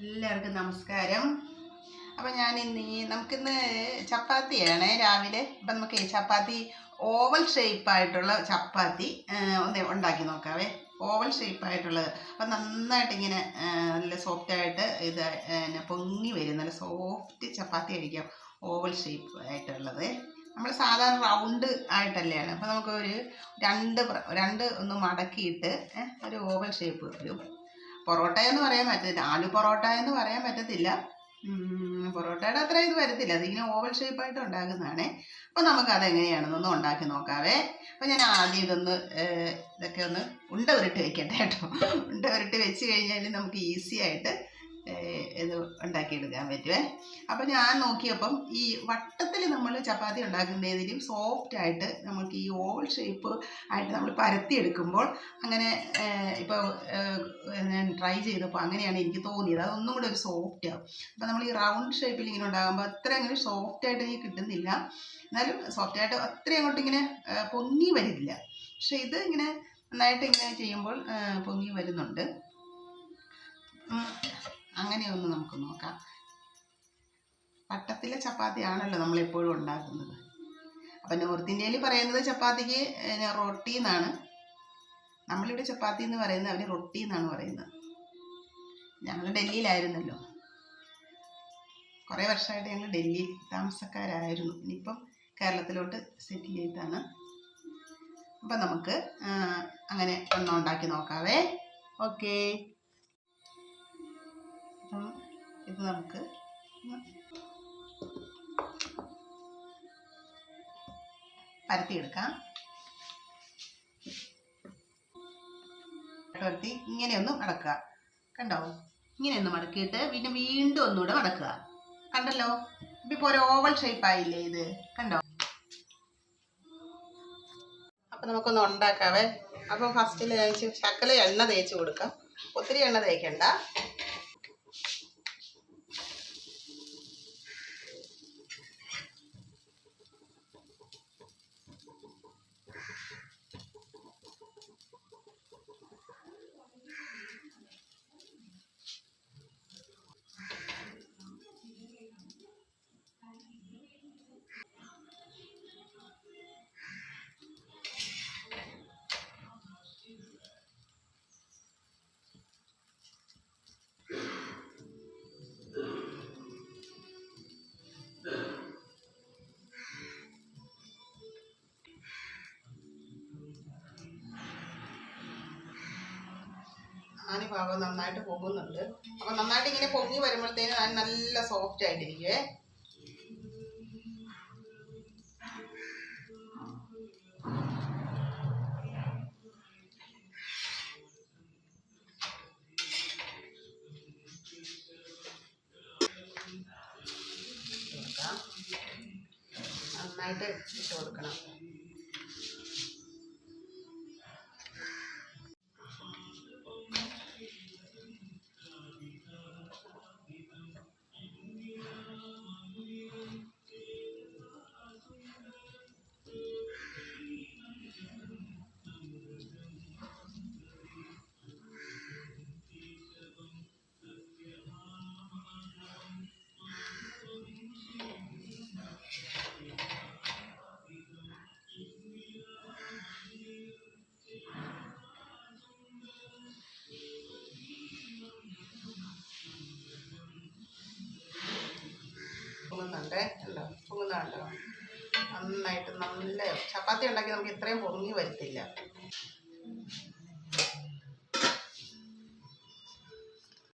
എല്ലാവർക്കും നമസ്കാരം. അപ്പം നമുക്കിന്ന് ചപ്പാത്തിയാണ് രാവിലെ. അപ്പം നമുക്ക് ചപ്പാത്തി ഓവൽ ഷേപ്പായിട്ടുള്ള ചപ്പാത്തി ഒന്ന് ഉണ്ടാക്കി നോക്കാവേ. ഓവൽ ഷേപ്പായിട്ടുള്ളത് അപ്പം നന്നായിട്ട് ഇങ്ങനെ നല്ല സോഫ്റ്റായിട്ട് ഇത് പൊങ്ങി വരും. നല്ല സോഫ്റ്റ് ചപ്പാത്തി കഴിക്കാം. ഓവൽ ഷേപ്പ് ആയിട്ടുള്ളത് നമ്മൾ സാധാരണ റൗണ്ട് ആയിട്ടല്ലാണ്. അപ്പം നമുക്കൊരു രണ്ട് ഒന്ന് മടക്കിയിട്ട് ഒരു ഓവൽ ഷേപ്പ് ഒരു പൊറോട്ട എന്ന് പറയാൻ പറ്റത്തില്ല, ആലു പൊറോട്ട എന്ന് പറയാൻ പറ്റത്തില്ല. പൊറോട്ടയുടെ അത്ര ഇത് വരത്തില്ല, അതിങ്ങനെ ഓവൽ ഷേപ്പായിട്ട് ഉണ്ടാക്കുന്നതാണ്. അപ്പോൾ നമുക്കതെങ്ങനെയാണെന്നൊന്ന് ഉണ്ടാക്കി നോക്കാവേ. അപ്പോൾ ഞാൻ ആദ്യം ഇതൊക്കെ ഒന്ന് ഉണ്ട ഉരുട്ടി വെക്കട്ടെ കേട്ടോ. ഉണ്ട ഉരുട്ടി വെച്ച് കഴിഞ്ഞാൽ നമുക്ക് ഈസി ആയിട്ട് ഇത് ഉണ്ടാക്കിയെടുക്കാൻ പറ്റുമേ. അപ്പോൾ ഞാൻ നോക്കിയപ്പം ഈ വട്ടത്തിൽ നമ്മൾ ചപ്പാത്തി ഉണ്ടാക്കുന്നതിലും സോഫ്റ്റായിട്ട് നമുക്ക് ഈ ഓവൽ ഷേപ്പ് ആയിട്ട് നമ്മൾ പരത്തിയെടുക്കുമ്പോൾ അങ്ങനെ ഇപ്പോൾ ഞാൻ ട്രൈ ചെയ്തപ്പോൾ അങ്ങനെയാണ് എനിക്ക് തോന്നിയത്. അതൊന്നും കൂടെ ഒരു സോഫ്റ്റ് ആവും. അപ്പോൾ നമ്മൾ ഈ റൗണ്ട് ഷേപ്പിൽ ഇങ്ങനെ ഉണ്ടാകുമ്പോൾ അത്ര അങ്ങനെ സോഫ്റ്റായിട്ട് എനിക്ക് കിട്ടുന്നില്ല. എന്നാലും സോഫ്റ്റായിട്ട് അത്രയും അങ്ങോട്ട് ഇങ്ങനെ പൊങ്ങി വരില്ല. പക്ഷെ ഇത് ഇങ്ങനെ നന്നായിട്ട് ഇങ്ങനെ ചെയ്യുമ്പോൾ പൊങ്ങി വരുന്നുണ്ട്. അങ്ങനെയൊന്ന് നമുക്ക് നോക്കാം. വട്ടത്തിലെ ചപ്പാത്തിയാണല്ലോ നമ്മളെപ്പോഴും ഉണ്ടാക്കുന്നത്. അപ്പം നോർത്ത് ഇന്ത്യയിൽ പറയുന്നത് ചപ്പാത്തിക്ക് റൊട്ടി എന്നാണ്. നമ്മളിവിടെ ചപ്പാത്തി എന്ന് പറയുന്നത്, അവർ റൊട്ടി എന്നാണ് പറയുന്നത്. ഞങ്ങൾ ഡൽഹിയിലായിരുന്നല്ലോ, കുറേ വർഷമായിട്ട് ഞങ്ങൾ ഡൽഹി താമസക്കാരായിരുന്നു. ഇനിയിപ്പം കേരളത്തിലോട്ട് സെറ്റിൽ ചെയ്താണ്. അപ്പം നമുക്ക് അങ്ങനെ ഒന്നും ഉണ്ടാക്കി നോക്കാവേ. ഓക്കേ, ഇത് നമുക്ക് പരത്തിയെടുക്കാം. പരത്തി ഇങ്ങനെയൊന്ന് മടക്കുക. കണ്ടോ? ഇങ്ങനെയൊന്ന് മടക്കിയിട്ട് പിന്നെ വീണ്ടും ഒന്നുകൂടെ മടക്കുക. കണ്ടല്ലോ? ഇപ്പോൾ ഒരു ഓവൽ ഷേപ്പായില്ലേ ഇത്? കണ്ടോ? അപ്പം നമുക്കൊന്ന് ഉണ്ടാക്കാവേ. അപ്പം ഫസ്റ്റിൽ ശകല എണ്ണ തേച്ച് കൊടുക്കാം. ഒത്തിരി എണ്ണ തേക്കണ്ട. ഭാഗം നന്നായിട്ട് പൊങ്ങുന്നുണ്ട്. അപ്പം നന്നായിട്ട് ഇങ്ങനെ പൊങ്ങി വരുമ്പോഴത്തേനും നല്ല സോഫ്റ്റ് ആയിട്ടിരിക്കുവേ. നന്നായിട്ട് ഇട്ട് കൊടുക്കണം. പൊങ്ങുന്നുണ്ടോ? നന്നായിട്ട് നല്ല ചപ്പാത്തി ഉണ്ടാക്കി നമുക്ക് ഇത്രയും പൊങ്ങി വരത്തില്ല.